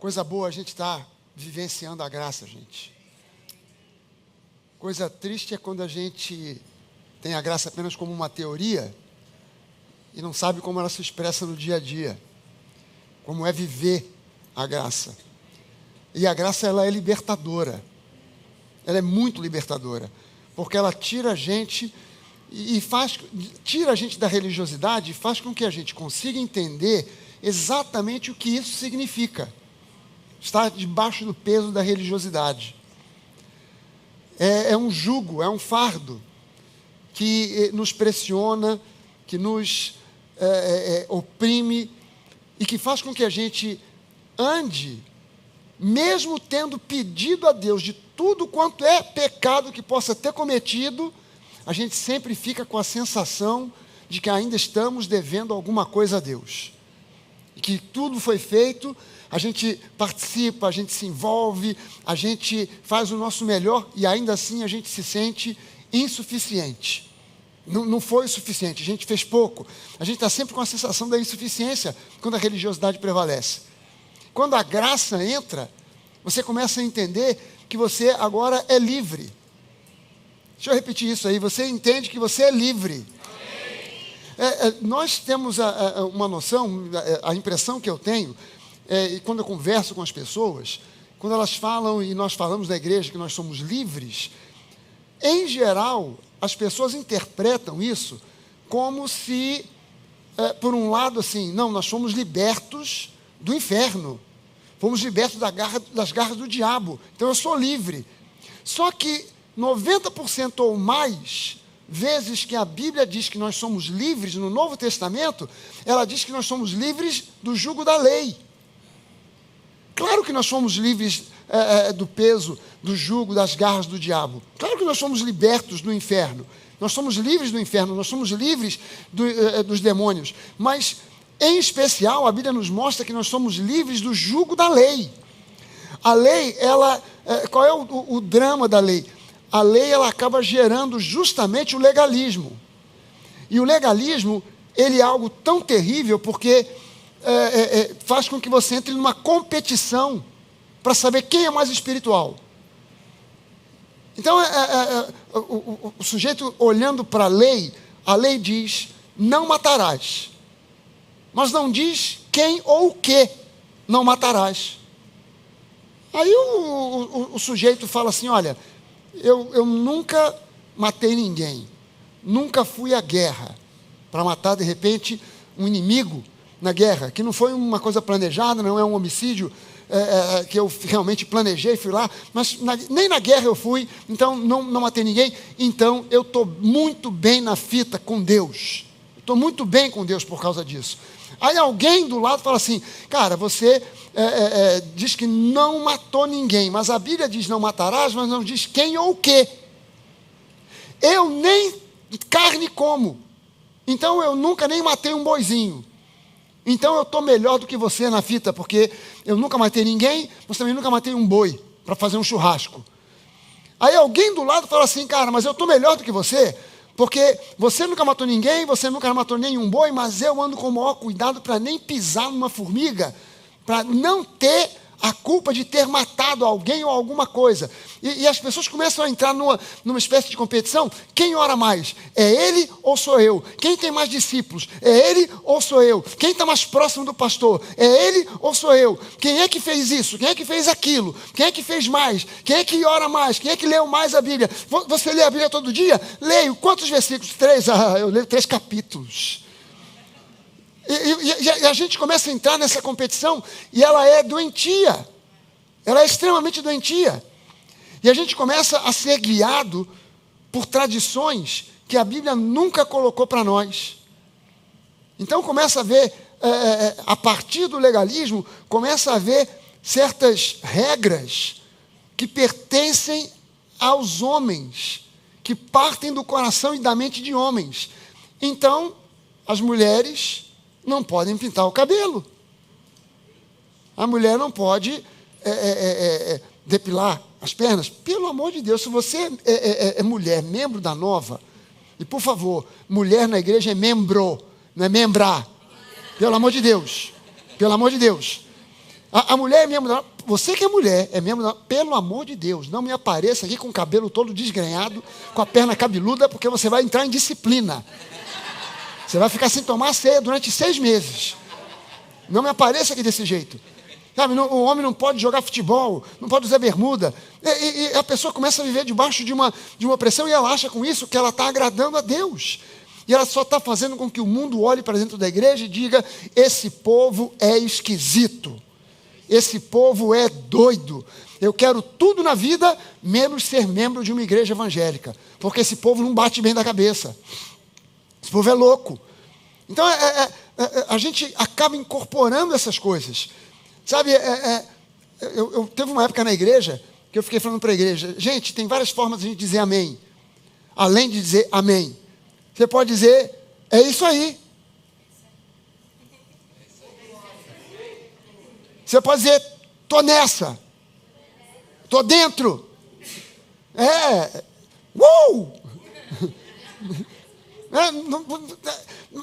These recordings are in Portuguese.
Coisa boa a gente está vivenciando a graça, gente. Coisa triste é quando a gente tem a graça apenas como uma teoria e não sabe como ela se expressa no dia a dia. Como é viver a graça. E a graça, ela é libertadora. Ela é muito libertadora. Porque ela tira a gente tira a gente da religiosidade e faz com que a gente consiga entender exatamente o que isso significa. Estar debaixo do peso da religiosidade. É um jugo, é um fardo que nos pressiona, que nos oprime e que faz com que a gente ande, mesmo tendo pedido a Deus de tudo quanto é pecado que possa ter cometido, a gente sempre fica com a sensação de que ainda estamos devendo alguma coisa a Deus. E que tudo foi feito, a gente participa, a gente se envolve, a gente faz o nosso melhor e ainda assim a gente se sente insuficiente. Não foi o suficiente, a gente fez pouco. A gente está sempre com a sensação da insuficiência quando a religiosidade prevalece. Quando a graça entra, você começa a entender que você agora é livre. Deixa eu repetir isso aí, você entende que você é livre. Nós temos uma noção, a impressão que eu tenho, e quando eu converso com as pessoas, quando elas falam, e nós falamos na igreja que nós somos livres, em geral, as pessoas interpretam isso como se, por um lado, assim, não, nós fomos libertos do inferno, fomos libertos das garras do diabo, então eu sou livre. Só que 90% ou mais vezes que a Bíblia diz que nós somos livres no Novo Testamento, ela diz que nós somos livres do jugo da lei. Claro que nós somos livres do peso, do jugo, das garras do diabo. Claro que nós somos libertos do inferno. Nós somos livres do inferno, nós somos livres dos demônios. Mas, em especial, a Bíblia nos mostra que nós somos livres do jugo da lei. A lei, qual é o drama da lei? A lei, ela acaba gerando justamente o legalismo. E o legalismo, ele é algo tão terrível porque faz com que você entre numa competição para saber quem é mais espiritual. Então, o sujeito olhando para a lei diz, não matarás. Mas não diz quem ou o que não matarás. Aí o sujeito fala assim, olha, eu nunca matei ninguém, nunca fui à guerra para matar, de repente, um inimigo na guerra, que não foi uma coisa planejada, não é um homicídio que eu realmente planejei, fui lá, mas nem na guerra eu fui, então não matei ninguém, então eu estou muito bem na fita com Deus, estou muito bem com Deus por causa disso. Aí alguém do lado fala assim, cara, você diz que não matou ninguém, mas a Bíblia diz não matarás, mas não diz quem ou o quê. Eu nem carne como, então eu nunca nem matei um boizinho. Então eu estou melhor do que você na fita, porque eu nunca matei ninguém, mas também nunca matei um boi para fazer um churrasco. Aí alguém do lado fala assim, cara, mas eu estou melhor do que você, porque você nunca matou ninguém, você nunca matou nenhum boi, mas eu ando com o maior cuidado para nem pisar numa formiga, para não ter a culpa de ter matado alguém ou alguma coisa. E as pessoas começam a entrar numa espécie de competição. Quem ora mais? É ele ou sou eu? Quem tem mais discípulos? É ele ou sou eu? Quem está mais próximo do pastor? É ele ou sou eu? Quem é que fez isso? Quem é que fez aquilo? Quem é que fez mais? Quem é que ora mais? Quem é que leu mais a Bíblia? Você lê a Bíblia todo dia? Leio. Quantos versículos? 3. Eu leio 3 capítulos. E a gente começa a entrar nessa competição e ela é doentia. Ela é extremamente doentia. E a gente começa a ser guiado por tradições que a Bíblia nunca colocou para nós. Então começa a ver, a partir do legalismo, começa a haver certas regras que pertencem aos homens, que partem do coração e da mente de homens. Então, as mulheres não podem pintar o cabelo. A mulher não pode depilar as pernas. Pelo amor de Deus, se você é mulher, membro da Nova, e por favor, mulher na igreja é membro, não é membrar. Pelo amor de Deus. Pelo amor de Deus. A mulher é membro da norma. Você que é mulher, é membro da norma. Pelo amor de Deus, não me apareça aqui com o cabelo todo desgrenhado, com a perna cabeluda, porque você vai entrar em disciplina. Você vai ficar sem tomar ceia durante 6 meses. Não me apareça aqui desse jeito. Sabe, o homem não pode jogar futebol, não pode usar bermuda. E a pessoa começa a viver debaixo de uma pressão e ela acha com isso que ela está agradando a Deus. E ela só está fazendo com que o mundo olhe para dentro da igreja e diga: esse povo é esquisito. Esse povo é doido. Eu quero tudo na vida, menos ser membro de uma igreja evangélica. Porque esse povo não bate bem da cabeça. Esse povo é louco. Então, a gente acaba incorporando essas coisas. Sabe, eu teve uma época na igreja que eu fiquei falando para a igreja: gente, tem várias formas de a gente dizer amém. Além de dizer amém, você pode dizer: é isso aí. Você pode dizer: tô nessa. Tô dentro.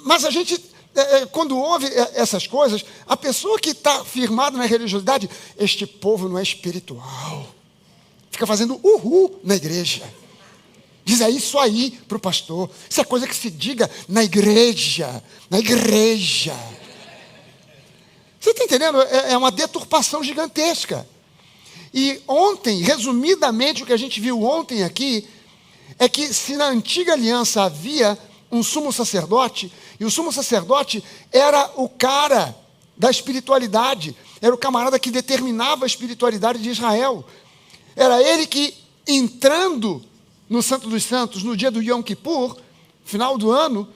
Mas a gente, quando ouve essas coisas, a pessoa que está firmada na religiosidade, este povo não é espiritual. Fica fazendo uhul na igreja. Diz: é isso aí para o pastor. Isso é coisa que se diga na igreja. Na igreja. Você está entendendo? É uma deturpação gigantesca. E ontem, resumidamente, o que a gente viu ontem aqui, é que se na antiga aliança havia um sumo sacerdote, e o sumo sacerdote era o cara da espiritualidade, era o camarada que determinava a espiritualidade de Israel. Era ele que, entrando no Santo dos Santos, no dia do Yom Kippur, final do ano,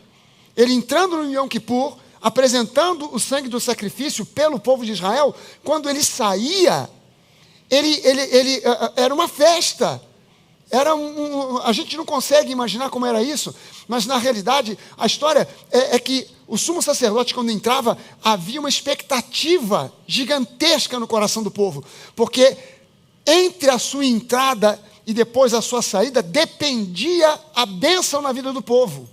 ele entrando no Yom Kippur, apresentando o sangue do sacrifício pelo povo de Israel, quando ele saía, ele era uma festa. A gente não consegue imaginar como era isso, mas na realidade a história é que o sumo sacerdote, quando entrava, havia uma expectativa gigantesca no coração do povo, porque entre a sua entrada e depois a sua saída dependia a bênção na vida do povo.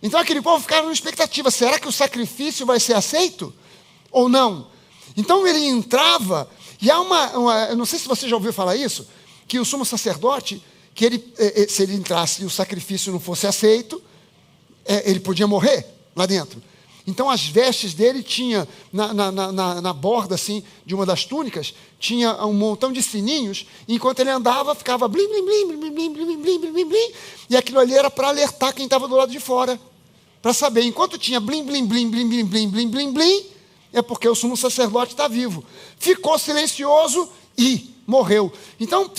Então aquele povo ficava numa expectativa: será que o sacrifício vai ser aceito ou não? Então ele entrava, e há eu não sei se você já ouviu falar isso, que o sumo sacerdote, que se ele entrasse e o sacrifício não fosse aceito, ele podia morrer lá dentro. Então as vestes dele tinha, na borda assim, de uma das túnicas, tinha um montão de sininhos, e enquanto ele andava, ficava blim, blim, blim, blim, blim, blim, blim, blim, blim, blim, e aquilo ali era para alertar quem estava do lado de fora, para saber, enquanto tinha blim, blim, blim, blim, blim, blim, blim, blim, blim, é porque o sumo sacerdote está vivo. Ficou silencioso e morreu. Então,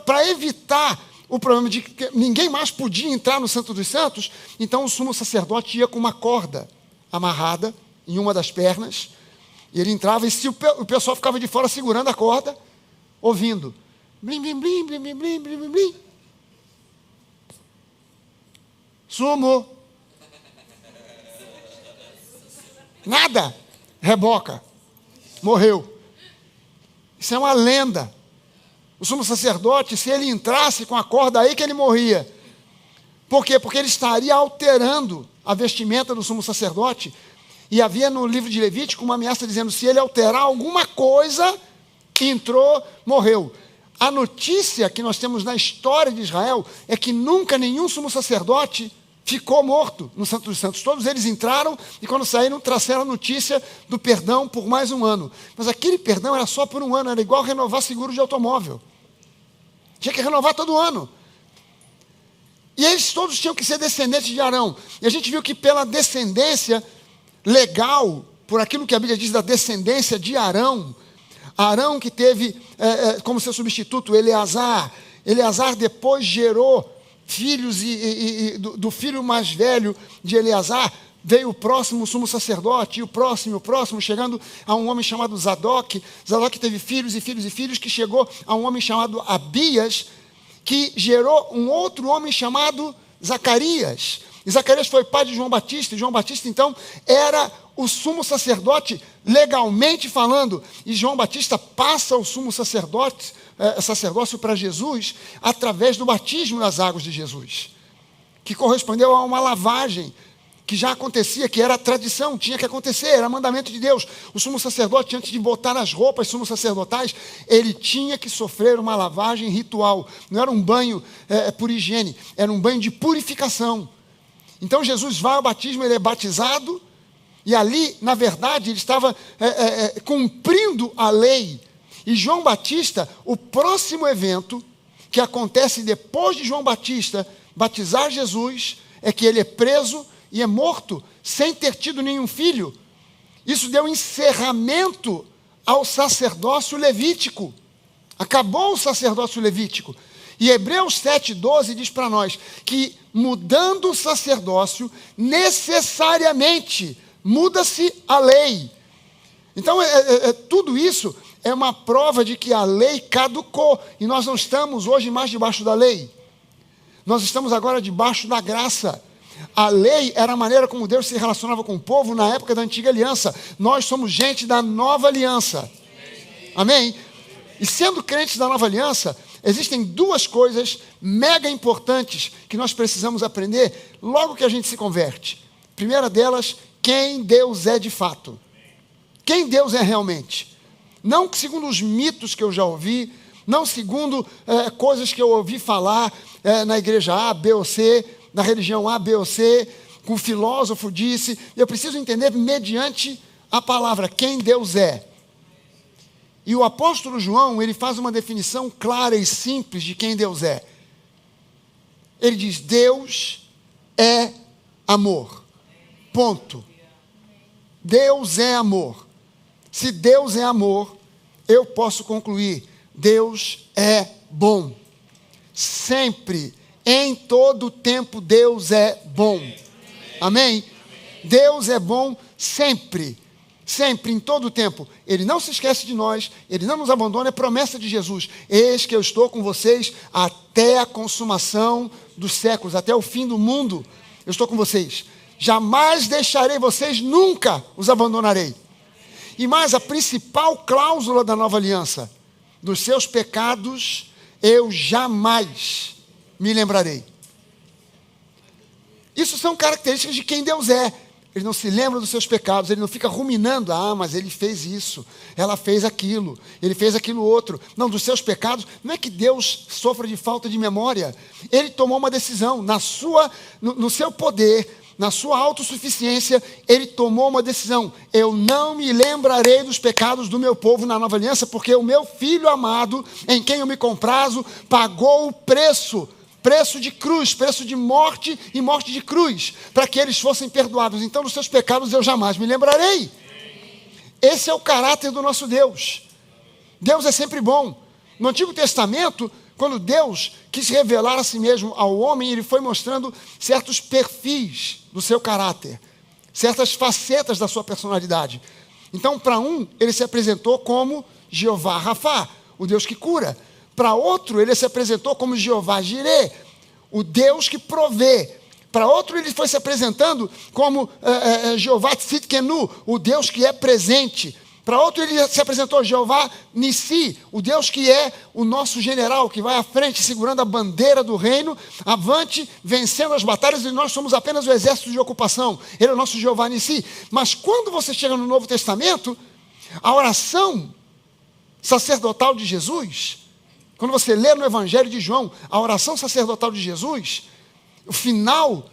para evitar o problema de que ninguém mais podia entrar no Santo dos Santos, então o sumo sacerdote ia com uma corda amarrada em uma das pernas, e ele entrava, e se o pessoal ficava de fora segurando a corda, ouvindo blim, blim, blim, blim, blim, blim, blim, blim, blim. Sumo. Nada. Reboca. Morreu. Isso é uma lenda. O sumo sacerdote, se ele entrasse com a corda, aí que ele morria. Por quê? Porque ele estaria alterando a vestimenta do sumo sacerdote. E havia no livro de Levítico uma ameaça dizendo: se ele alterar alguma coisa, entrou, morreu. A notícia que nós temos na história de Israel é que nunca nenhum sumo sacerdote ficou morto no Santo dos Santos. Todos eles entraram e quando saíram trouxeram a notícia do perdão por mais um ano. Mas aquele perdão era só por um ano, era igual renovar seguro de automóvel. Tinha que renovar todo ano. E eles todos tinham que ser descendentes de Arão. E a gente viu que pela descendência legal, por aquilo que a Bíblia diz da descendência de Arão, Arão que teve como seu substituto Eleazar. Eleazar depois gerou filhos e do filho mais velho de Eleazar veio o próximo sumo sacerdote, e o próximo, chegando a um homem chamado Zadok. Zadok teve filhos e filhos e filhos, que chegou a um homem chamado Abias, que gerou um outro homem chamado Zacarias. E Zacarias foi pai de João Batista, e João Batista, então, era o sumo sacerdote, legalmente falando. E João Batista passa o sumo sacerdócio para Jesus, através do batismo nas águas de Jesus, que correspondeu a uma lavagem, que já acontecia, que era tradição, tinha que acontecer, era mandamento de Deus. O sumo sacerdote, antes de botar as roupas sumos sacerdotais, ele tinha que sofrer uma lavagem ritual. Não era um banho por higiene, era um banho de purificação. Então Jesus vai ao batismo, ele é batizado, e ali, na verdade, ele estava cumprindo a lei. E João Batista, o próximo evento que acontece depois de João Batista batizar Jesus, é que ele é preso e é morto, sem ter tido nenhum filho. Isso deu encerramento ao sacerdócio levítico. Acabou o sacerdócio levítico. E Hebreus 7,12 diz para nós que, mudando o sacerdócio, necessariamente muda-se a lei. Então, tudo isso é uma prova de que a lei caducou. E nós não estamos hoje mais debaixo da lei. Nós estamos agora debaixo da graça. A lei era a maneira como Deus se relacionava com o povo na época da antiga aliança. Nós somos gente da nova aliança. Amém? E sendo crentes da nova aliança, existem duas coisas mega importantes que nós precisamos aprender logo que a gente se converte. A primeira delas, quem Deus é de fato. Quem Deus é realmente. Não segundo os mitos que eu já ouvi, não segundo coisas que eu ouvi falar na igreja A, B ou C, na religião A, B ou C, que o filósofo disse. Eu preciso entender mediante a palavra, quem Deus é. E o apóstolo João, ele faz uma definição clara e simples de quem Deus é. Ele diz, Deus é amor. Ponto. Deus é amor. Se Deus é amor, eu posso concluir, Deus é bom. Sempre, em todo tempo, Deus é bom. Amém? Deus é bom sempre. Sempre, em todo o tempo. Ele não se esquece de nós, ele não nos abandona, é promessa de Jesus. Eis que eu estou com vocês até a consumação dos séculos, até o fim do mundo. Eu estou com vocês. Jamais deixarei vocês, nunca os abandonarei. E mais, a principal cláusula da nova aliança, dos seus pecados eu jamais me lembrarei. Isso são características de quem Deus é. Ele não se lembra dos seus pecados, ele não fica ruminando, mas ele fez isso, ela fez aquilo, ele fez aquilo outro. Não, dos seus pecados, não é que Deus sofra de falta de memória. Ele tomou uma decisão, no seu poder, na sua autossuficiência, ele tomou uma decisão. Eu não me lembrarei dos pecados do meu povo na nova aliança, porque o meu filho amado, em quem eu me comprazo, pagou o preço de cruz, preço de morte e morte de cruz, para que eles fossem perdoados. Então, dos seus pecados eu jamais me lembrarei. Esse é o caráter do nosso Deus. Deus é sempre bom. No Antigo Testamento, quando Deus quis revelar a si mesmo ao homem, ele foi mostrando certos perfis do seu caráter, certas facetas da sua personalidade. Então, para um, ele se apresentou como Jeová Rafá, o Deus que cura. Para outro, ele se apresentou como Jeová Jirê, o Deus que provê. Para outro, ele foi se apresentando como Jeová Tzidkenu, o Deus que é presente. Para outro, ele se apresentou Jeová Nissi, o Deus que é o nosso general, que vai à frente, segurando a bandeira do reino, avante, vencendo as batalhas, e nós somos apenas o exército de ocupação. Ele é o nosso Jeová Nissi. Mas quando você chega no Novo Testamento, a oração sacerdotal de Jesus, quando você lê no Evangelho de João, a oração sacerdotal de Jesus, o final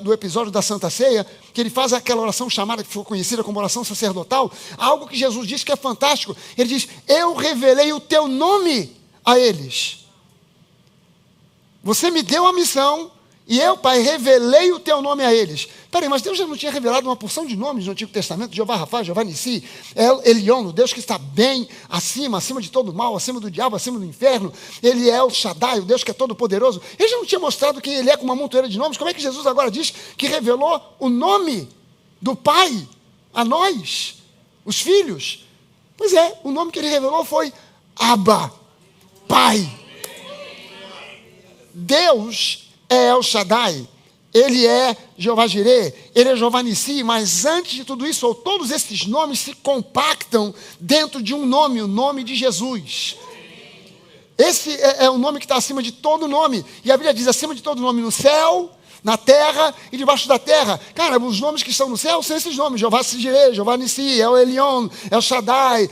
do episódio da Santa Ceia, que ele faz aquela oração chamada, que foi conhecida como oração sacerdotal, algo que Jesus diz que é fantástico. Ele diz, eu revelei o teu nome a eles. Você me deu a missão, e eu, Pai, revelei o teu nome a eles. Peraí, mas Deus já não tinha revelado uma porção de nomes no Antigo Testamento? Jeová Rafá, Jeová Nissi, Elion, o Deus que está bem acima de todo mal, acima do diabo, acima do inferno. Ele é o Shaddai, o Deus que é todo poderoso. Ele já não tinha mostrado quem ele é com uma montoeira de nomes. Como é que Jesus agora diz que revelou o nome do Pai a nós, os filhos? Pois é, o nome que ele revelou foi Abba, Pai. Deus é El Shaddai, ele é Jeová Jirê, ele é Jeová Nissi, mas antes de tudo isso, todos esses nomes se compactam dentro de um nome, o nome de Jesus. Esse é o nome que está acima de todo nome, e a Bíblia diz, acima de todo nome no céu, na terra e debaixo da terra. Cara, os nomes que estão no céu são esses nomes: Jeová Sireh, Jeová Nissi, El Elyon, El Shaddai.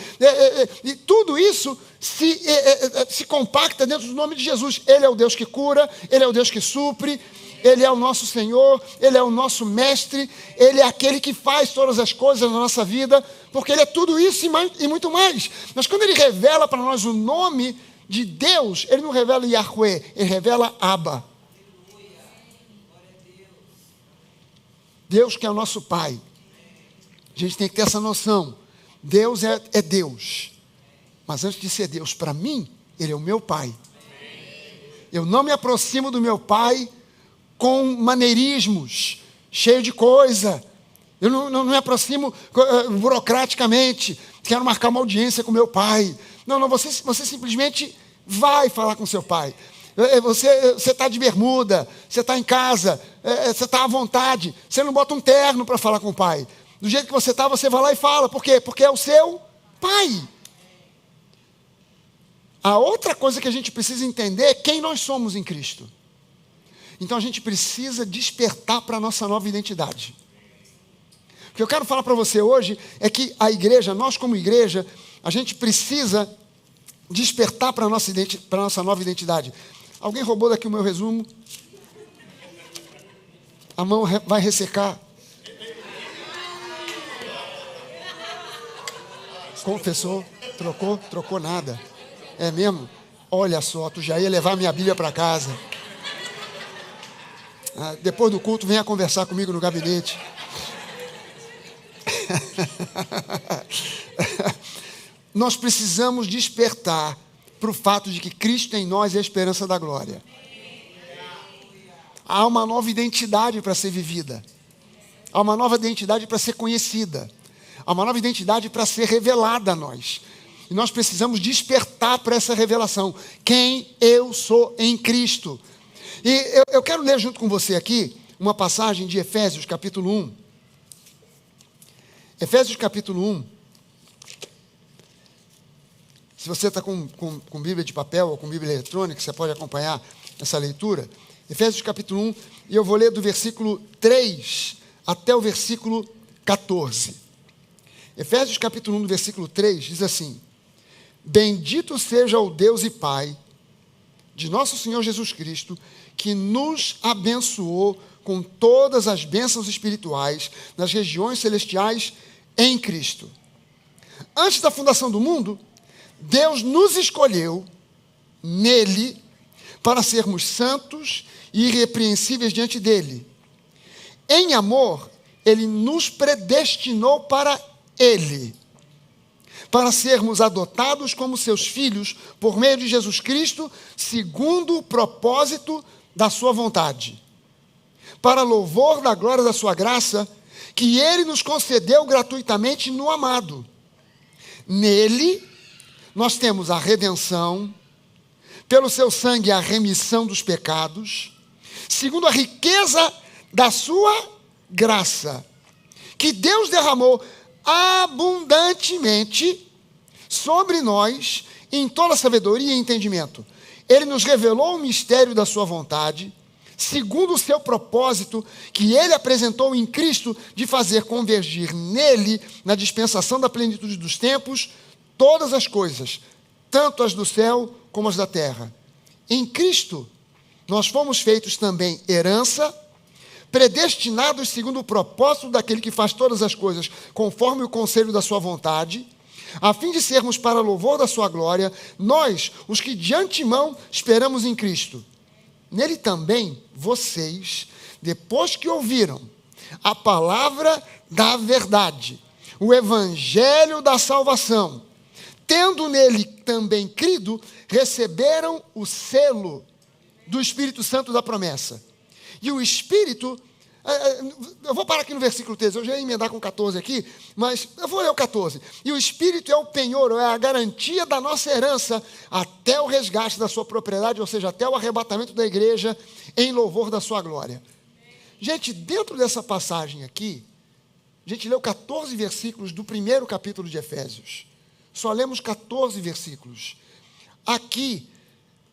E tudo isso se compacta dentro do nome de Jesus. Ele é o Deus que cura, Ele é o Deus que supre, Ele é o nosso Senhor, Ele é o nosso mestre, Ele é aquele que faz todas as coisas na nossa vida, porque Ele é tudo isso e muito mais. Mas quando Ele revela para nós o nome de Deus, Ele não revela Yahweh, Ele revela Abba. Deus que é o nosso Pai. A gente tem que ter essa noção. Deus é Deus. Mas antes de ser Deus para mim, Ele é o meu Pai. Eu não me aproximo do meu Pai com maneirismos, cheio de coisa. Eu não me aproximo burocraticamente. Quero marcar uma audiência com meu pai. Não, você simplesmente vai falar com seu pai. Você está de bermuda, você está em casa, você está à vontade. Você não bota um terno para falar com o pai. Do jeito que você está, você vai lá e fala. Por quê? Porque é o seu pai. A outra coisa que a gente precisa entender é quem nós somos em Cristo. Então a gente precisa despertar para a nossa nova identidade. O que eu quero falar para você hoje é que a igreja, nós como igreja, a gente precisa despertar para a nossa nova identidade. Alguém roubou daqui o meu resumo? A mão vai ressecar. Confessou? Trocou nada. É mesmo? Olha só, tu já ia levar minha Bíblia para casa. Depois do culto, venha conversar comigo no gabinete. Nós precisamos despertar para o fato de que Cristo em nós é a esperança da glória. Há uma nova identidade para ser vivida. Há uma nova identidade para ser conhecida. Há uma nova identidade para ser revelada a nós. E nós precisamos despertar para essa revelação. Quem eu sou em Cristo. E eu quero ler junto com você aqui uma passagem de Efésios capítulo 1. Efésios capítulo 1. Se você está com Bíblia de papel ou com Bíblia eletrônica, você pode acompanhar essa leitura. Efésios capítulo 1, e eu vou ler do versículo 3 até o versículo 14. Efésios capítulo 1, do versículo 3, diz assim: Bendito seja o Deus e Pai de nosso Senhor Jesus Cristo, que nos abençoou com todas as bênçãos espirituais nas regiões celestiais em Cristo. Antes da fundação do mundo, Deus nos escolheu nele para sermos santos e irrepreensíveis diante dele. Em amor, ele nos predestinou para ele, para sermos adotados como seus filhos por meio de Jesus Cristo, segundo o propósito da sua vontade, para louvor da glória da sua graça, que ele nos concedeu gratuitamente no amado. Nele, nós temos a redenção, pelo seu sangue a remissão dos pecados, segundo a riqueza da sua graça, que Deus derramou abundantemente sobre nós em toda sabedoria e entendimento. Ele nos revelou o mistério da sua vontade, segundo o seu propósito, que ele apresentou em Cristo, de fazer convergir nele, na dispensação da plenitude dos tempos, todas as coisas, tanto as do céu como as da terra. Em Cristo, nós fomos feitos também herança, predestinados segundo o propósito daquele que faz todas as coisas, conforme o conselho da sua vontade, a fim de sermos para louvor da sua glória, nós, os que de antemão esperamos em Cristo. Nele também, vocês, depois que ouviram a palavra da verdade, o evangelho da salvação, tendo nele também crido, receberam o selo do Espírito Santo da promessa. E o Espírito, eu vou parar aqui no versículo 13, eu já ia emendar com 14 aqui, mas eu vou ler o 14. E o Espírito é o penhor, é a garantia da nossa herança, até o resgate da sua propriedade, ou seja, até o arrebatamento da igreja, em louvor da sua glória. Gente, dentro dessa passagem aqui, a gente leu 14 versículos do primeiro capítulo de Efésios. Só lemos 14 versículos. Aqui,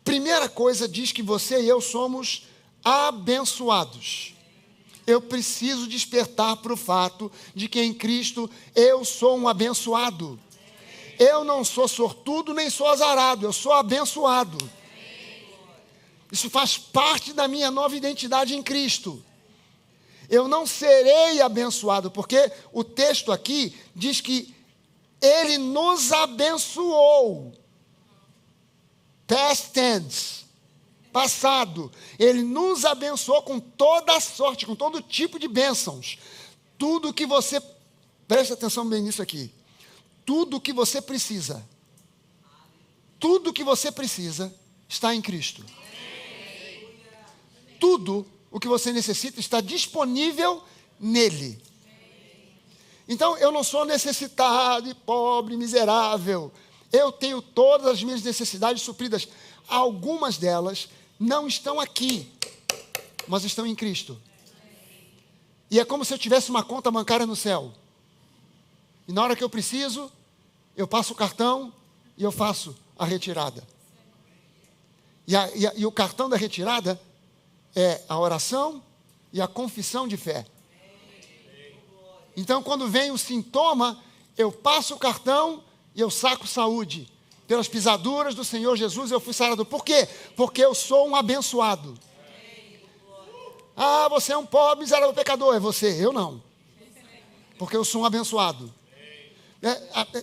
primeira coisa, diz que você e eu somos abençoados. Eu preciso despertar para o fato de que em Cristo eu sou um abençoado. Eu não sou sortudo nem sou azarado, eu sou abençoado. Isso faz parte da minha nova identidade em Cristo. Eu não serei abençoado, porque o texto aqui diz que Ele nos abençoou. Past tense, passado. Ele nos abençoou com toda a sorte, com todo tipo de bênçãos. Tudo que você, preste atenção bem nisso aqui. Tudo que você precisa, tudo que você precisa está em Cristo. Tudo o que você necessita está disponível nele. Então, eu não sou necessitado e pobre, miserável. Eu tenho todas as minhas necessidades supridas. Algumas delas não estão aqui, mas estão em Cristo. E é como se eu tivesse uma conta bancária no céu. E na hora que eu preciso, eu passo o cartão e eu faço a retirada. E o cartão da retirada é a oração e a confissão de fé. Então, quando vem o sintoma, eu passo o cartão e eu saco saúde. Pelas pisaduras do Senhor Jesus eu fui sarado. Por quê? Porque eu sou um abençoado. Ah, você é um pobre, miserável pecador. É você, eu não. Porque eu sou um abençoado.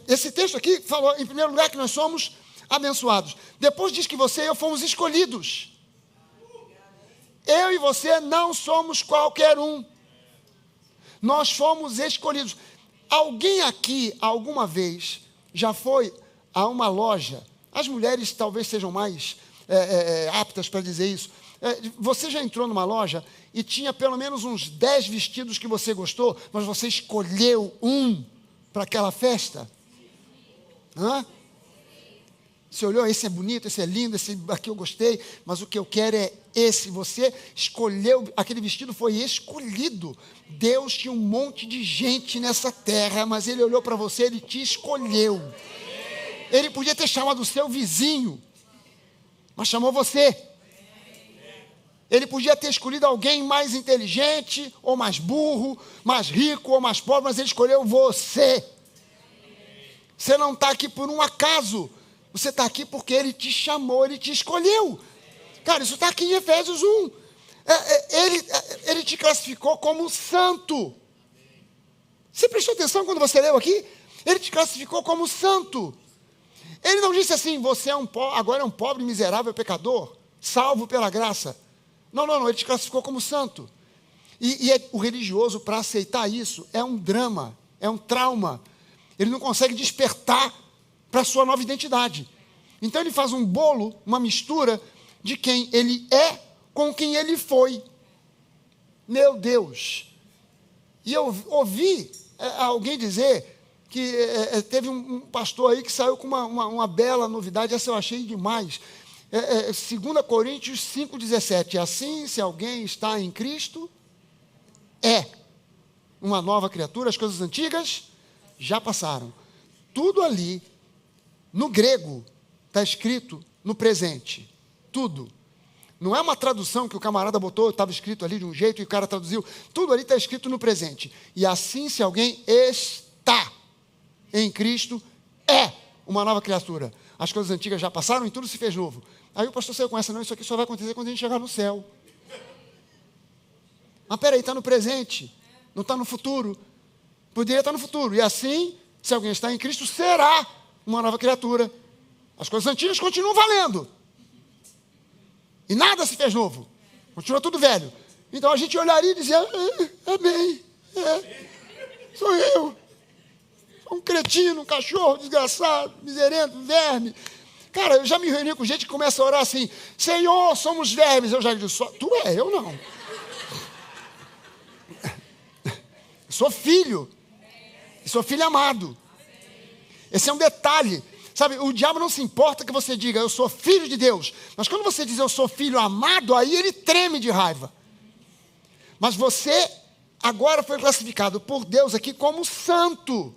Esse texto aqui falou, em primeiro lugar, que nós somos abençoados. Depois diz que você e eu fomos escolhidos. Eu e você não somos qualquer um. Nós fomos escolhidos. Alguém aqui, alguma vez, já foi a uma loja? As mulheres talvez sejam mais aptas para dizer isso. Você já entrou numa loja e tinha pelo menos uns 10 vestidos que você gostou, mas você escolheu um para aquela festa? Hã? Você olhou, esse é bonito, esse é lindo, esse aqui eu gostei, mas o que eu quero é esse. Você escolheu, aquele vestido foi escolhido. Deus tinha um monte de gente nessa terra, mas Ele olhou para você, Ele te escolheu. Ele podia ter chamado o seu vizinho, mas chamou você. Ele podia ter escolhido alguém mais inteligente, ou mais burro, mais rico, ou mais pobre, mas Ele escolheu você. Você não está aqui por um acaso. Você está aqui porque Ele te chamou, Ele te escolheu. Cara, isso está aqui em Efésios 1. Ele te classificou como santo. Você prestou atenção quando você leu aqui? Ele te classificou como santo. Ele não disse assim, você agora é um pobre, miserável pecador, salvo pela graça. Não, ele te classificou como santo. E o religioso, para aceitar isso, é um drama, é um trauma. Ele não consegue despertar para a sua nova identidade. Então ele faz um bolo, uma mistura de quem ele é com quem ele foi. Meu Deus! E eu ouvi alguém dizer que teve um pastor aí que saiu com uma bela novidade, essa eu achei demais. 2 Coríntios 5,17. Assim, se alguém está em Cristo, é uma nova criatura, as coisas antigas já passaram. Tudo ali, no grego, está escrito no presente. Tudo. Não é uma tradução que o camarada botou, estava escrito ali de um jeito e o cara traduziu. Tudo ali está escrito no presente. E assim, se alguém está em Cristo, é uma nova criatura. As coisas antigas já passaram e tudo se fez novo. Aí o pastor saiu com essa, não, isso aqui só vai acontecer quando a gente chegar no céu. Mas peraí, está no presente, não está no futuro. Poderia estar no futuro. E assim, se alguém está em Cristo, será uma nova criatura. As coisas antigas continuam valendo. E nada se fez novo. Continua tudo velho. Então a gente olharia e dizia, amém. Sou eu. Sou um cretino, um cachorro desgraçado, miserento, verme. Cara, eu já me reuni com gente que começa a orar assim, Senhor, somos vermes. Eu já digo, tu eu não. Eu sou filho. E sou filho amado. Esse é um detalhe. Sabe, o diabo não se importa que você diga, eu sou filho de Deus. Mas quando você diz, eu sou filho amado, aí ele treme de raiva. Mas você agora foi classificado por Deus aqui como santo.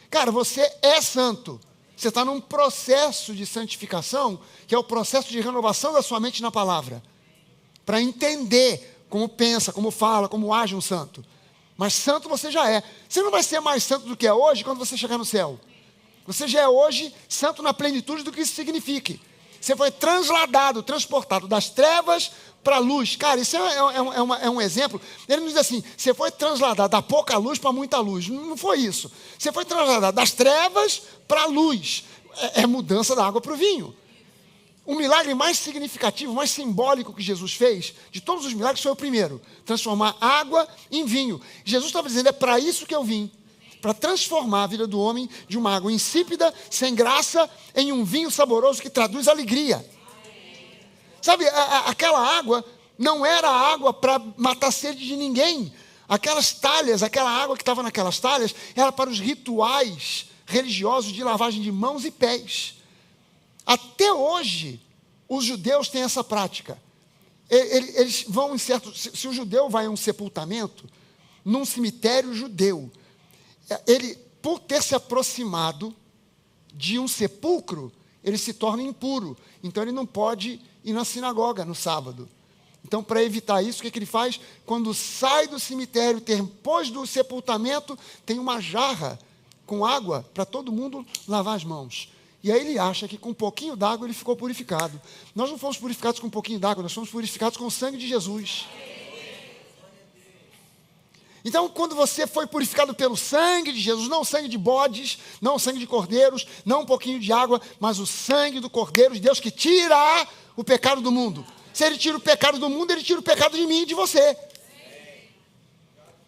Cara, você é santo. Você está num processo de santificação, que é o processo de renovação da sua mente na palavra. para entender como pensa, como fala, como age um santo. Mas santo você já é. Você não vai ser mais santo do que é hoje quando você chegar no céu. Você já é hoje santo na plenitude do que isso signifique. Você foi transladado, transportado das trevas para a luz. Cara, isso é um exemplo. Ele nos diz assim, você foi transladado da pouca luz para muita luz. Não foi isso. Você foi transladado das trevas para a luz. É mudança da água para o vinho. O milagre mais significativo, mais simbólico que Jesus fez, de todos os milagres, foi o primeiro. Transformar água em vinho. Jesus estava dizendo, é para isso que eu vim. Para transformar a vida do homem de uma água insípida, sem graça, em um vinho saboroso que traduz alegria. Sabe, aquela água não era água para matar a sede de ninguém. Aquelas talhas, aquela água que estava naquelas talhas, era para os rituais religiosos de lavagem de mãos e pés. Até hoje, os judeus têm essa prática. Eles vão em certo... Se o judeu vai a um sepultamento, num cemitério judeu, ele, por ter se aproximado de um sepulcro, ele se torna impuro. Então, ele não pode ir na sinagoga no sábado. Então, para evitar isso, o que ele faz? Quando sai do cemitério, depois do sepultamento, tem uma jarra com água para todo mundo lavar as mãos. E aí ele acha que com um pouquinho d'água ele ficou purificado. Nós não fomos purificados com um pouquinho d'água, nós fomos purificados com o sangue de Jesus. Então, quando você foi purificado pelo sangue de Jesus, não o sangue de bodes, não o sangue de cordeiros, não um pouquinho de água, mas o sangue do Cordeiro de Deus que tira o pecado do mundo. Se ele tira o pecado do mundo, ele tira o pecado de mim e de você.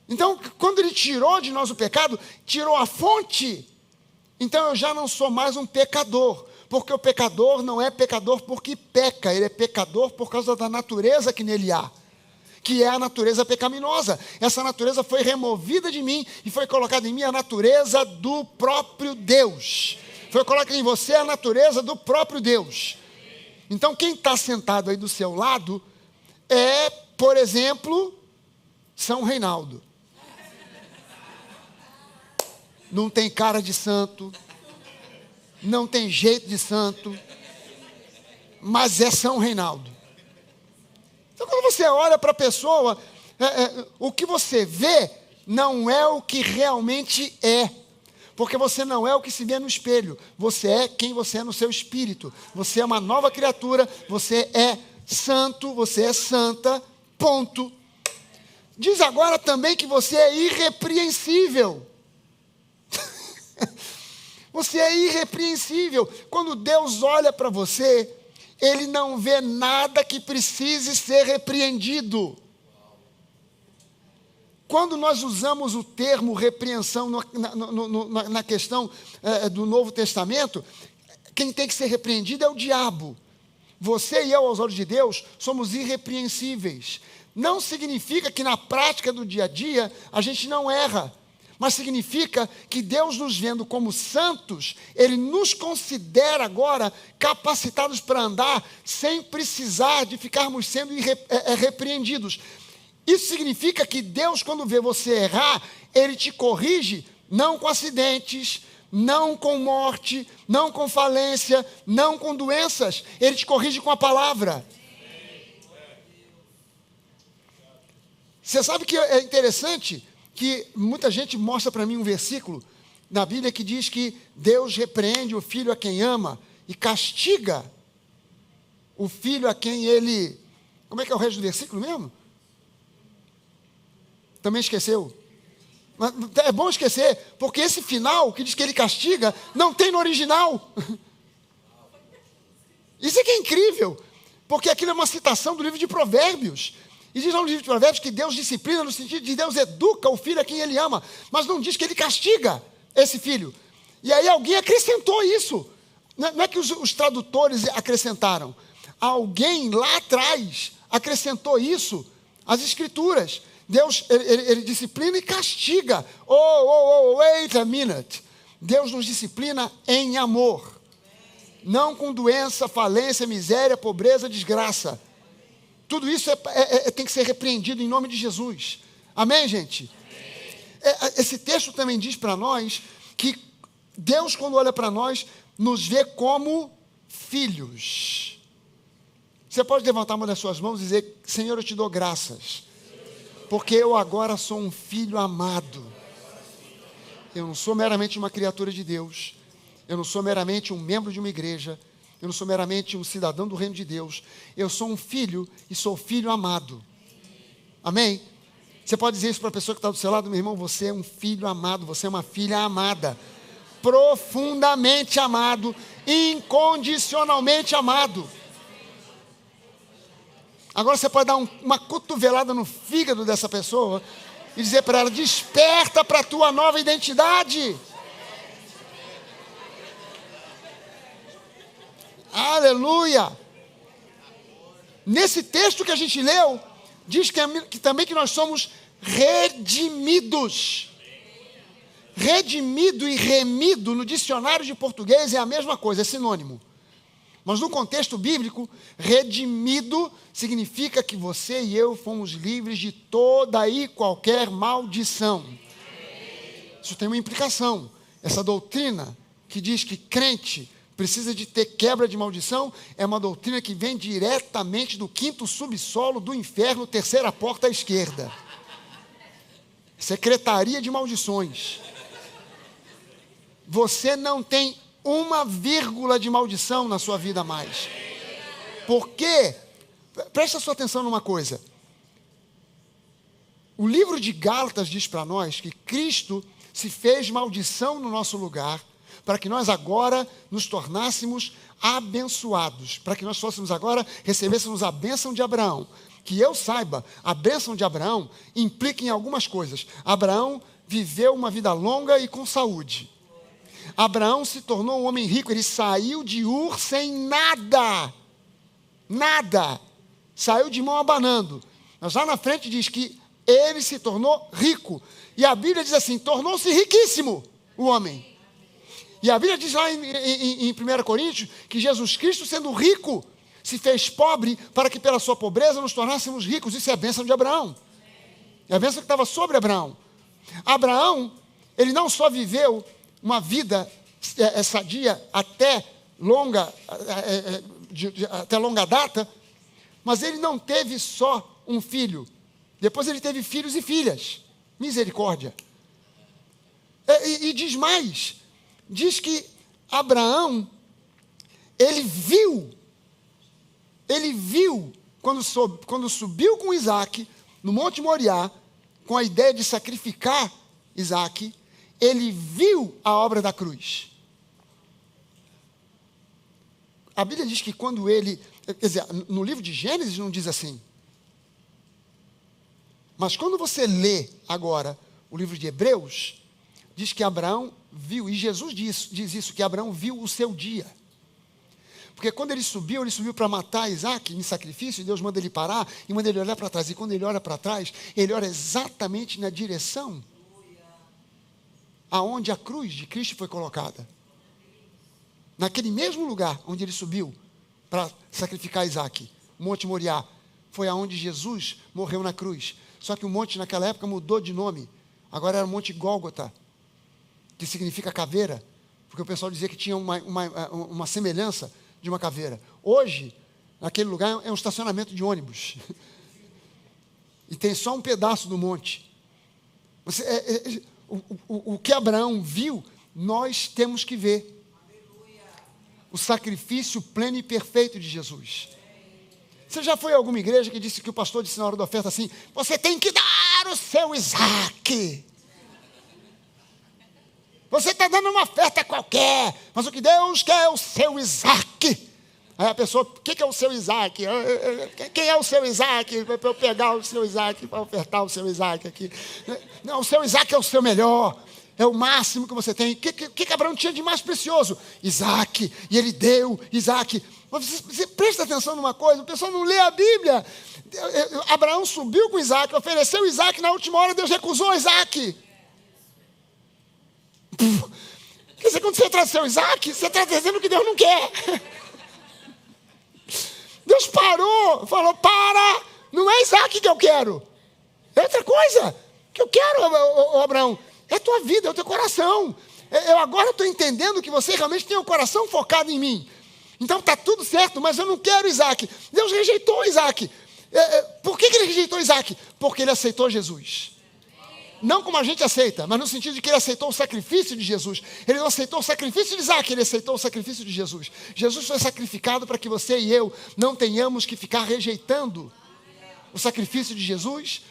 Então, quando ele tirou de nós o pecado, tirou a fonte. Então, eu já não sou mais um pecador, porque o pecador não é pecador porque peca, ele é pecador por causa da natureza que nele há, que é a natureza pecaminosa. Essa natureza foi removida de mim e foi colocada em mim a natureza do próprio Deus. Foi colocada em você a natureza do próprio Deus. Então, quem está sentado aí do seu lado é, por exemplo, São Reinaldo. Não tem cara de santo, não tem jeito de santo, mas é São Reinaldo. Então, quando você olha para a pessoa, o que você vê não é o que realmente é. Porque você não é o que se vê no espelho. Você é quem você é no seu espírito. Você é uma nova criatura, você é santo, você é santa, ponto. Diz agora também que você é irrepreensível. Você é irrepreensível. Quando Deus olha para você, Ele não vê nada que precise ser repreendido. Quando nós usamos o termo repreensão na questão do Novo Testamento, quem tem que ser repreendido é o diabo. Você e eu, aos olhos de Deus, somos irrepreensíveis. Não significa que na prática do dia a dia a gente não erra. Mas significa que Deus, nos vendo como santos, Ele nos considera agora capacitados para andar sem precisar de ficarmos sendo repreendidos. Isso significa que Deus, quando vê você errar, Ele te corrige, não com acidentes, não com morte, não com falência, não com doenças. Ele te corrige com a palavra. Você sabe que é interessante que muita gente mostra para mim um versículo na Bíblia que diz que Deus repreende o filho a quem ama e castiga o filho a quem ele... Como é que é o resto do versículo mesmo? Também esqueceu? Mas é bom esquecer, porque esse final que diz que ele castiga não tem no original. Isso é que é incrível, porque aquilo é uma citação do livro de Provérbios. E diz lá no livro de Provérbios que Deus disciplina no sentido de Deus educa o filho a quem Ele ama, mas não diz que Ele castiga esse filho. E aí alguém acrescentou isso. Não é que os tradutores acrescentaram. Alguém lá atrás acrescentou isso às Escrituras. Deus, ele disciplina e castiga. Wait a minute. Deus nos disciplina em amor. Não com doença, falência, miséria, pobreza, desgraça. Tudo isso tem que ser repreendido em nome de Jesus. Amém, gente? Amém. Esse texto também diz para nós que Deus, quando olha para nós, nos vê como filhos. Você pode levantar uma das suas mãos e dizer: Senhor, eu te dou graças, porque eu agora sou um filho amado. Eu não sou meramente uma criatura de Deus. Eu não sou meramente um membro de uma igreja. Eu não sou meramente um cidadão do reino de Deus. Eu sou um filho e sou filho amado. Amém? Você pode dizer isso para a pessoa que está do seu lado: meu irmão, você é um filho amado, você é uma filha amada, profundamente amado, incondicionalmente amado. Agora você pode dar uma cotovelada no fígado dessa pessoa e dizer para ela: desperta para a tua nova identidade. Aleluia! Nesse texto que a gente leu, diz que também que nós somos redimidos. Redimido e remido no dicionário de português é a mesma coisa, é sinônimo. Mas no contexto bíblico, redimido significa que você e eu fomos livres de toda e qualquer maldição. Isso tem uma implicação. Essa doutrina que diz que crente precisa de ter quebra de maldição é uma doutrina que vem diretamente do quinto subsolo do inferno, terceira porta à esquerda. Secretaria de maldições. Você não tem uma vírgula de maldição na sua vida mais. Por quê? Presta sua atenção numa coisa. O livro de Gálatas diz para nós que Cristo se fez maldição no nosso lugar, para que nós agora nos tornássemos abençoados, para que nós fôssemos agora, recebêssemos a bênção de Abraão. Que eu saiba, a bênção de Abraão implica em algumas coisas. Abraão viveu uma vida longa e com saúde. Abraão se tornou um homem rico, ele saiu de Ur sem nada. Nada. Saiu de mão abanando. Mas lá na frente diz que ele se tornou rico. E a Bíblia diz assim: tornou-se riquíssimo o homem. E a Bíblia diz lá em 1 Coríntios que Jesus Cristo, sendo rico, se fez pobre para que pela sua pobreza nos tornássemos ricos. Isso é a bênção de Abraão. É a bênção que estava sobre Abraão. Abraão, ele não só viveu uma vida sadia até longa data, mas ele não teve só um filho. Depois ele teve filhos e filhas. Misericórdia. E diz mais. Diz que Abraão, ele viu, quando subiu com Isaac, no Monte Moriá, com a ideia de sacrificar Isaac, ele viu a obra da cruz. A Bíblia diz que quando ele, quer dizer, no livro de Gênesis não diz assim. Mas quando você lê agora o livro de Hebreus, diz que Abraão viu, e Jesus diz isso, que Abraão viu o seu dia. Porque quando ele subiu para matar Isaac em sacrifício, e Deus manda ele parar, e manda ele olhar para trás. E quando ele olha para trás, ele olha exatamente na direção aonde a cruz de Cristo foi colocada. Naquele mesmo lugar onde ele subiu para sacrificar Isaac, Monte Moriá, foi aonde Jesus morreu na cruz. Só que o monte naquela época mudou de nome. Agora era o Monte Gólgota, que significa caveira, porque o pessoal dizia que tinha uma semelhança de uma caveira. Hoje, naquele lugar é um estacionamento de ônibus. E tem só um pedaço do monte. O que Abraão viu, nós temos que ver. O sacrifício pleno e perfeito de Jesus. Você já foi a alguma igreja que disse que o pastor disse na hora da oferta assim: você tem que dar o seu Isaac. Você está dando uma oferta qualquer, mas o que Deus quer é o seu Isaac. Aí a pessoa: o que é o seu Isaac? Quem é o seu Isaac? Para eu pegar o seu Isaac, para ofertar o seu Isaac aqui. Não, o seu Isaac é o seu melhor. É o máximo que você tem. O que Abraão tinha de mais precioso? Isaac. E ele deu Isaac. Mas você presta atenção numa coisa: o pessoal não lê a Bíblia. Abraão subiu com Isaac, ofereceu Isaac, na última hora Deus recusou Isaac. Quer dizer, quando você traz seu Isaac, você está dizendo que Deus não quer. Deus parou, falou: para, não é Isaac que eu quero. É outra coisa que eu quero, Abraão. É a tua vida, é o teu coração. Eu agora estou entendendo que você realmente tem o coração focado em mim. Então está tudo certo, mas eu não quero Isaac. Deus rejeitou Isaac. Por que ele rejeitou Isaac? Porque ele aceitou Jesus. Não como a gente aceita, mas no sentido de que ele aceitou o sacrifício de Jesus. Ele não aceitou o sacrifício de Isaac, ele aceitou o sacrifício de Jesus. Jesus foi sacrificado para que você e eu não tenhamos que ficar rejeitando o sacrifício de Jesus.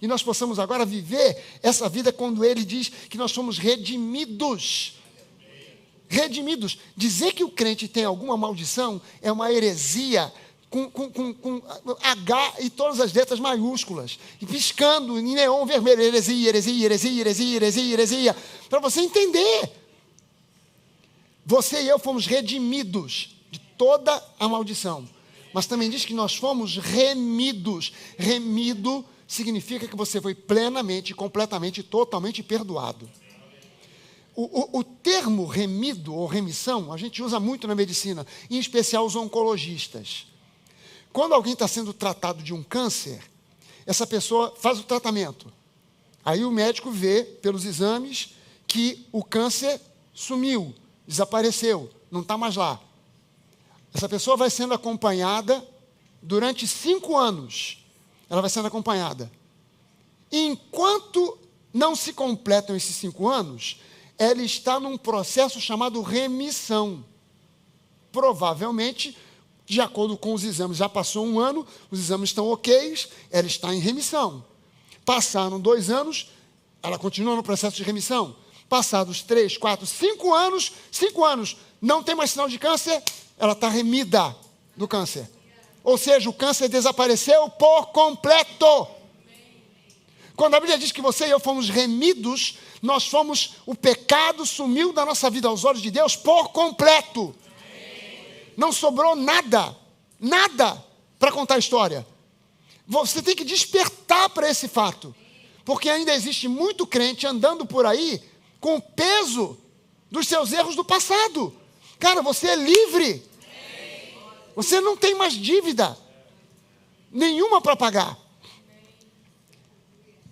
E nós possamos agora viver essa vida quando ele diz que nós somos redimidos. Redimidos. Dizer que o crente tem alguma maldição é uma heresia com H e todas as letras maiúsculas, e piscando em neon vermelho, heresia, heresia, heresia, heresia, heresia, heresia, para você entender. Você e eu fomos redimidos de toda a maldição, mas também diz que nós fomos remidos. Remido significa que você foi plenamente, completamente, totalmente perdoado. O termo remido ou remissão, a gente usa muito na medicina, em especial os oncologistas. Quando alguém está sendo tratado de um câncer, essa pessoa faz o tratamento. Aí o médico vê, pelos exames, que o câncer sumiu, desapareceu, não está mais lá. Essa pessoa vai sendo acompanhada durante 5 anos. Ela vai sendo acompanhada. E enquanto não se completam esses 5 anos, ela está num processo chamado remissão. Provavelmente, de acordo com os exames, já passou 1 ano, os exames estão ok, ela está em remissão. Passaram 2 anos, ela continua no processo de remissão. Passados 3, 4, 5 anos, 5 anos, não tem mais sinal de câncer, ela está remida do câncer. Ou seja, o câncer desapareceu por completo. Quando a Bíblia diz que você e eu fomos remidos, nós fomos, o pecado sumiu da nossa vida aos olhos de Deus por completo. Não sobrou nada, nada para contar a história. Você tem que despertar para esse fato, porque ainda existe muito crente andando por aí com o peso dos seus erros do passado. Cara, você é livre. Você não tem mais dívida nenhuma para pagar.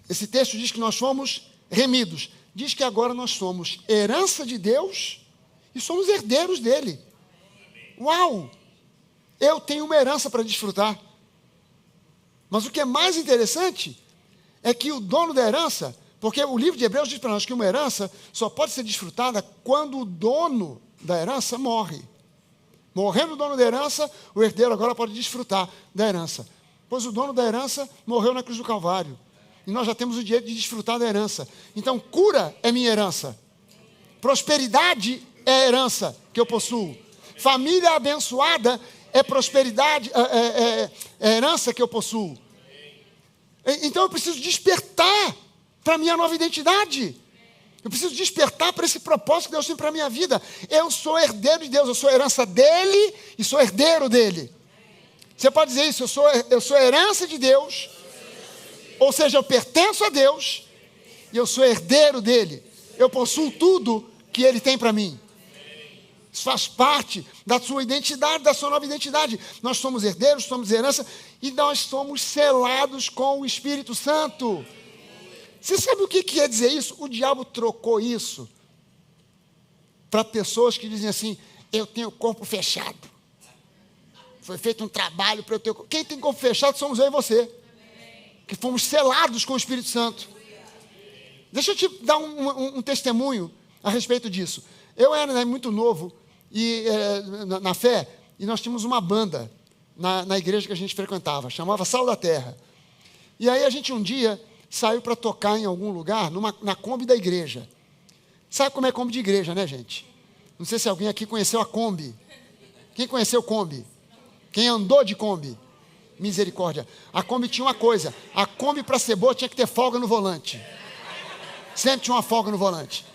Esse texto diz que nós fomos remidos. Diz que agora nós somos herança de Deus e somos herdeiros dele. Uau! Eu tenho uma herança para desfrutar. Mas o que é mais interessante é que o dono da herança, porque o livro de Hebreus diz para nós que uma herança só pode ser desfrutada quando o dono da herança morre. Morrendo o dono da herança, o herdeiro agora pode desfrutar da herança. Pois o dono da herança morreu na cruz do Calvário. E nós já temos o direito de desfrutar da herança. Então, cura é minha herança. Prosperidade é a herança que eu possuo. Família abençoada é prosperidade, é herança que eu possuo. Então eu preciso despertar para a minha nova identidade. Eu preciso despertar para esse propósito que Deus tem para a minha vida. Eu sou herdeiro de Deus, eu sou herança dele e sou herdeiro dele. Você pode dizer isso, eu sou herança de Deus, ou seja, eu pertenço a Deus e eu sou herdeiro dele. Eu possuo tudo que ele tem para mim. Isso faz parte da sua identidade, da sua nova identidade. Nós somos herdeiros, somos herança e nós somos selados com o Espírito Santo. Você sabe o que quer dizer isso? O diabo trocou isso para pessoas que dizem assim: eu tenho corpo fechado. Foi feito um trabalho para eu ter... Quem tem corpo fechado somos eu e você, que fomos selados com o Espírito Santo. Deixa eu te dar um testemunho a respeito disso. Eu era muito novo e, na fé, e nós tínhamos uma banda na igreja que a gente frequentava, chamava Sal da Terra. E aí a gente um dia saiu para tocar em algum lugar, na Kombi da igreja. Sabe como é Kombi de igreja, né, gente? Não sei se alguém aqui conheceu a Kombi. Quem conheceu Kombi? Quem andou de Kombi? Misericórdia. A Kombi tinha uma coisa: a Kombi, para ser boa, tinha que ter folga no volante. Sempre tinha uma folga no volante.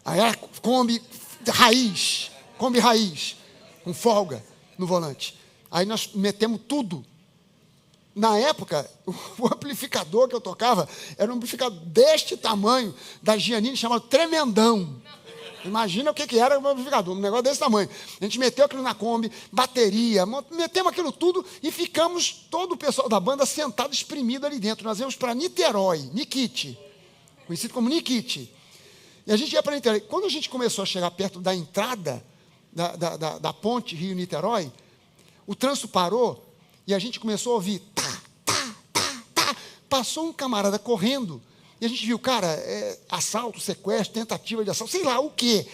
Aí era Kombi raiz, com folga no volante. Aí nós metemos tudo. Na época, o amplificador que eu tocava era um amplificador deste tamanho, da Giannini, chamado Tremendão. Imagina o que era o amplificador, um negócio desse tamanho. A gente meteu aquilo na Kombi, bateria, metemos aquilo tudo e ficamos, todo o pessoal da banda sentado, espremido ali dentro. Nós íamos para Niterói, Nikit, conhecido como Nikit. E a gente ia para Niterói. Quando a gente começou a chegar perto da entrada da ponte Rio-Niterói, o trânsito parou e a gente começou a ouvir tá, tá, tá, tá. Passou um camarada correndo e a gente viu, cara, assalto, sequestro, tentativa de assalto, sei lá o quê.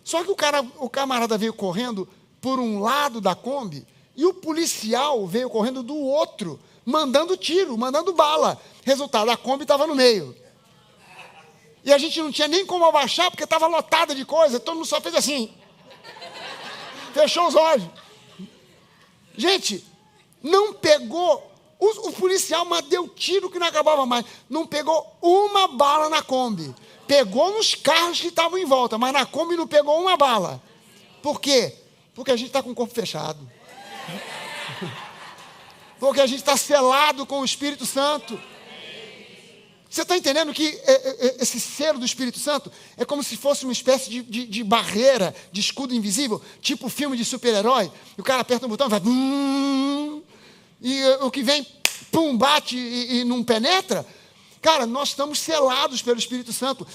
Só que o camarada veio correndo por um lado da Kombi e o policial veio correndo do outro, mandando tiro, mandando bala. Resultado, a Kombi estava no meio. E a gente não tinha nem como abaixar, porque estava lotada de coisa. Todo mundo só fez assim. Fechou os olhos. Gente, não pegou... O policial, mas deu tiro que não acabava mais. Não pegou uma bala na Kombi. Pegou nos carros que estavam em volta, mas na Kombi não pegou uma bala. Por quê? Porque a gente está com o corpo fechado. Porque a gente está selado com o Espírito Santo. Você está entendendo que esse selo do Espírito Santo é como se fosse uma espécie de barreira, de escudo invisível, tipo filme de super-herói, e o cara aperta um botão e vai... e o que vem, pum, bate e não penetra. Cara, nós estamos selados pelo Espírito Santo.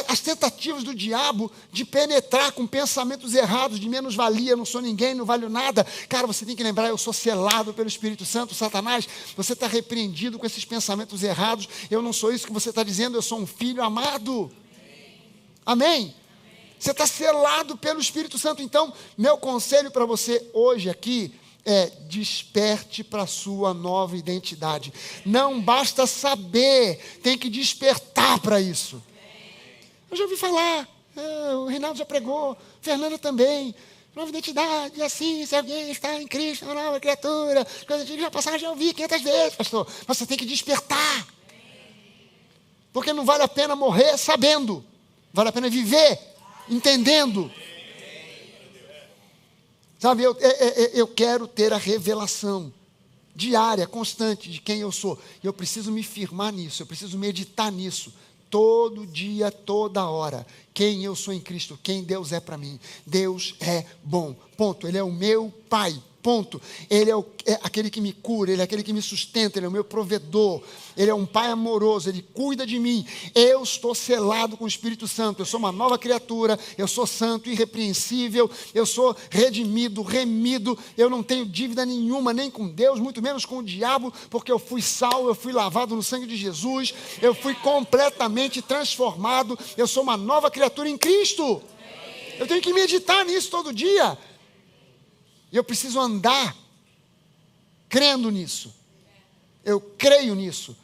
As tentativas do diabo de penetrar com pensamentos errados, de menos-valia, não sou ninguém, não valho nada. Cara, você tem que lembrar, eu sou selado pelo Espírito Santo. Satanás, você está repreendido com esses pensamentos errados. Eu não sou isso que você está dizendo, eu sou um filho amado. Amém? Você está selado pelo Espírito Santo. Então, meu conselho para você hoje aqui desperte para a sua nova identidade. Não basta saber, tem que despertar para isso. Eu já ouvi falar, o Reinaldo já pregou, Fernanda também. Nova identidade, assim, se alguém está em Cristo, uma nova criatura, coisas já passaram, já ouvi 500 vezes, pastor. Mas você tem que despertar. Porque não vale a pena morrer sabendo, vale a pena viver entendendo. Sabe, eu quero ter a revelação diária, constante de quem eu sou. E eu preciso me firmar nisso, eu preciso meditar nisso. Todo dia, toda hora. Quem eu sou em Cristo, quem Deus é para mim. Deus é bom, ponto. Ele é o meu Pai, ponto. Ele é aquele que me cura, Ele é aquele que me sustenta, Ele é o meu provedor. Ele é um Pai amoroso, Ele cuida de mim. Eu estou selado com o Espírito Santo. Eu sou uma nova criatura, eu sou santo, irrepreensível, eu sou redimido, remido. Eu não tenho dívida nenhuma, nem com Deus, muito menos com o diabo, porque eu fui salvo, eu fui lavado no sangue de Jesus, eu fui completamente transformado. Eu sou uma nova criatura em Cristo. Eu tenho que meditar nisso todo dia. E eu preciso andar crendo nisso. Eu creio nisso.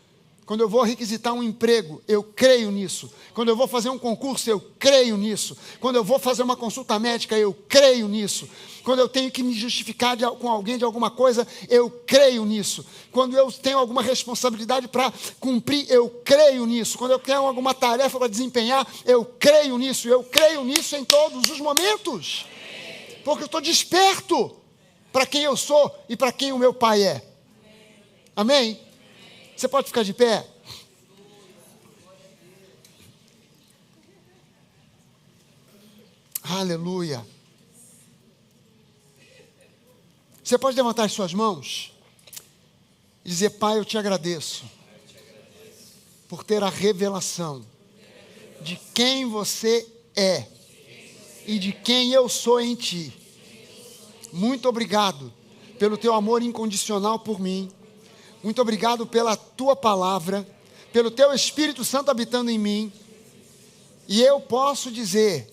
Quando eu vou requisitar um emprego, eu creio nisso. Quando eu vou fazer um concurso, eu creio nisso. Quando eu vou fazer uma consulta médica, eu creio nisso. Quando eu tenho que me justificar com alguém de alguma coisa, eu creio nisso. Quando eu tenho alguma responsabilidade para cumprir, eu creio nisso. Quando eu tenho alguma tarefa para desempenhar, eu creio nisso. Eu creio nisso em todos os momentos. Porque eu estou desperto para quem eu sou e para quem o meu Pai é. Amém? Você pode ficar de pé? Aleluia. Você pode levantar as suas mãos e dizer: Pai, eu te agradeço por ter a revelação de quem você é e de quem eu sou em ti. Muito obrigado pelo teu amor incondicional por mim. Muito obrigado pela tua palavra, pelo teu Espírito Santo habitando em mim. E eu posso dizer,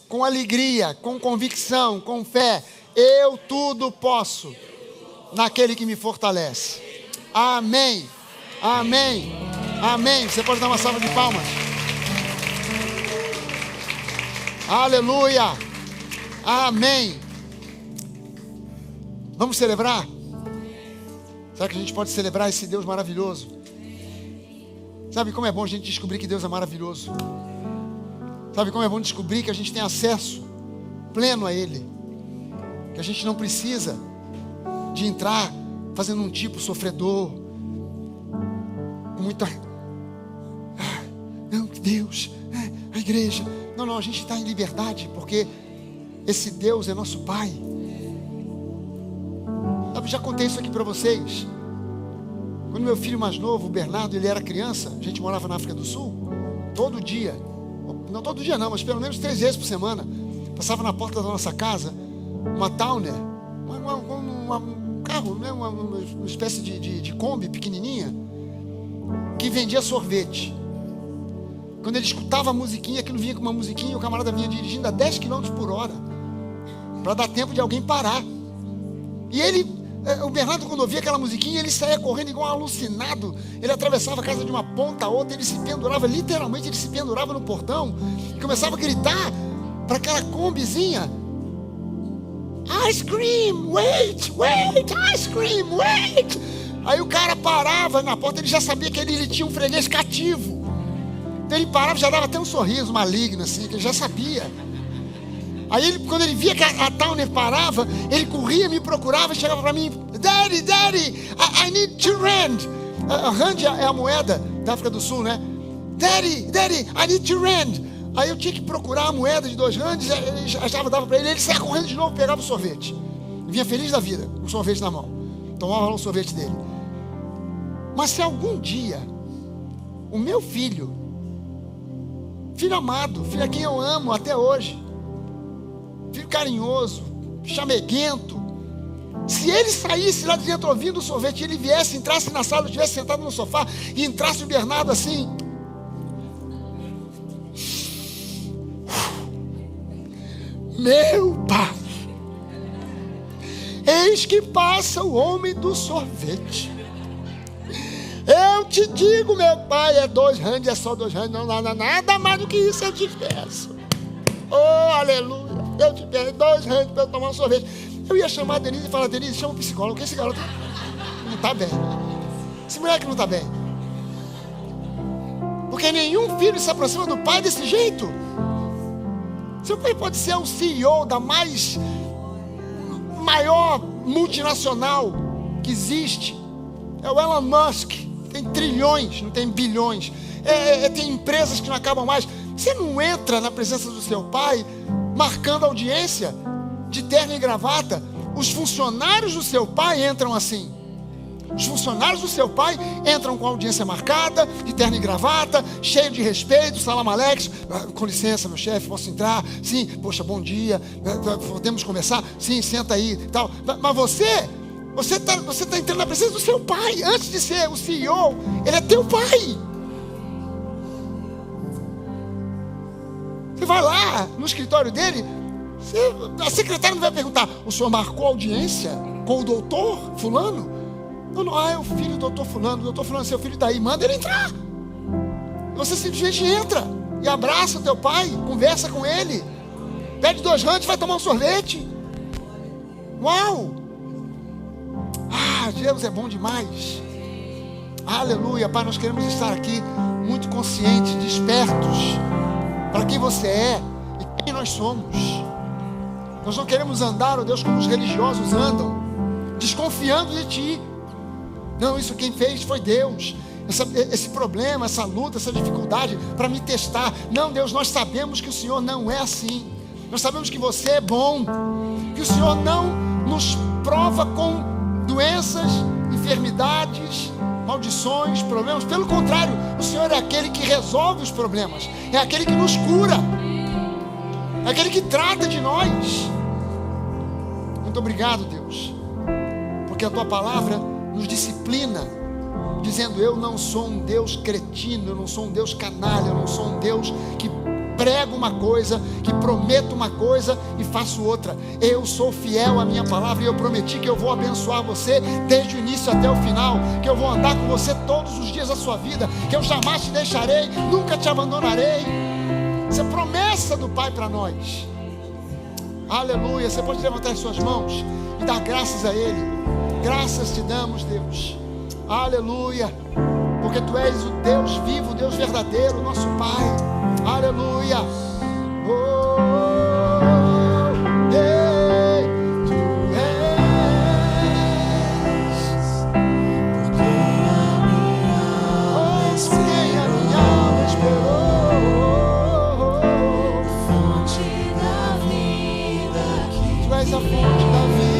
com alegria, com convicção, com fé, eu tudo posso naquele que me fortalece. Amém. Amém. Amém. Você pode dar uma salva de palmas. Aleluia. Amém. Vamos celebrar? Será que a gente pode celebrar esse Deus maravilhoso? Sabe como é bom a gente descobrir que Deus é maravilhoso? Sabe como é bom descobrir que a gente tem acesso pleno a Ele? Que a gente não precisa de entrar fazendo um tipo sofredor, com muita... não, Deus, a igreja. Não, a gente está em liberdade, porque esse Deus é nosso Pai. Já contei isso aqui para vocês. Quando meu filho mais novo, o Bernardo, ele era criança, a gente morava na África do Sul, todo dia, não todo dia não, mas pelo menos 3 vezes por semana, passava na porta da nossa casa uma Towner, um carro, né? uma espécie de Kombi pequenininha, que vendia sorvete. Quando ele escutava a musiquinha, aquilo vinha com uma musiquinha, o camarada vinha dirigindo a 10 km por hora, para dar tempo de alguém parar. E o Bernardo, quando ouvia aquela musiquinha, ele saía correndo igual um alucinado. Ele atravessava a casa de uma ponta a outra, ele se pendurava, literalmente ele se pendurava no portão e começava a gritar para aquela combizinha: ice cream, wait, ice cream, wait. Aí o cara parava na porta, ele já sabia que ele tinha um freguês cativo. Então ele parava, já dava até um sorriso maligno assim, que ele já sabia. Aí quando ele via que a Towner parava, ele corria, me procurava e chegava para mim: Daddy, I need 2 rand. Rand é a moeda da África do Sul, né? Daddy, I need 2 rand. Aí eu tinha que procurar a moeda de 2 rands, ele achava, dava para ele saia correndo de novo, pegava o sorvete. Vinha feliz da vida, com o sorvete na mão. Tomava lá o sorvete dele. Mas se algum dia o meu filho amado, filho a quem eu amo até hoje, filho carinhoso, chameguento, se ele saísse lá de dentro ouvindo o sorvete, ele viesse, entrasse na sala, estivesse sentado no sofá e entrasse o Bernardo assim: meu pai, eis que passa o homem do sorvete. Eu te digo, meu pai, é 2 rands, é só 2 rands, não nada mais do que isso eu te peço. Oh, aleluia, eu te peço 2 rands para eu tomar um sorvete. Eu ia chamar a Denise e falar: Denise, chama o psicólogo, que esse garoto não está bem. Esse moleque não está bem. Porque nenhum filho se aproxima do pai desse jeito. Seu pai pode ser o CEO da maior multinacional que existe. É o Elon Musk. Tem trilhões, não tem bilhões. Tem empresas que não acabam mais. Você não entra na presença do seu pai marcando audiência de terno e gravata. Os funcionários do seu pai entram assim. Os funcionários do seu pai entram com audiência marcada, de terno e gravata, cheio de respeito, salam alex. Com licença, meu chefe, posso entrar? Sim, poxa, bom dia, podemos conversar? Sim, senta aí, tal. Mas você está entrando na presença do seu pai. Antes de ser o CEO, ele é teu pai. Você vai lá no escritório dele, a secretária não vai perguntar: o senhor marcou audiência com o doutor fulano? Não, é o filho do doutor fulano. O doutor fulano é seu filho, daí manda ele entrar. Você simplesmente entra e abraça o teu pai, conversa com ele, pede 2 rands, vai tomar um sorvete. Uau! Deus é bom demais. Aleluia. Pai, nós queremos estar aqui muito conscientes, despertos para quem você é e quem nós somos. Nós não queremos andar, ó Deus, como os religiosos andam, desconfiando de Ti. Não, isso quem fez foi Deus. Esse problema, essa luta, essa dificuldade para me testar. Não, Deus, nós sabemos que o Senhor não é assim. Nós sabemos que você é bom, que o Senhor não nos prova com doenças, enfermidades, maldições, problemas. Pelo contrário, o Senhor é aquele que resolve os problemas, é aquele que nos cura, é aquele que trata de nós. Muito obrigado, Deus, porque a Tua palavra nos disciplina, dizendo: eu não sou um Deus cretino, eu não sou um Deus canalha, eu não sou um Deus que prego uma coisa, que prometo uma coisa e faço outra. Eu sou fiel à minha palavra e eu prometi que eu vou abençoar você desde o início até o final, que eu vou andar com você todos os dias da sua vida, que eu jamais te deixarei, nunca te abandonarei. Essa é a promessa do Pai para nós. Aleluia. Você pode levantar as suas mãos e dar graças a Ele. Graças te damos, Deus. Aleluia. Porque Tu és o Deus vivo, o Deus verdadeiro, nosso Pai. Aleluia. Oh, yeah. Tu és. Porque a minha alma esperou. Fonte da vida aqui. Tu és a fonte da vida.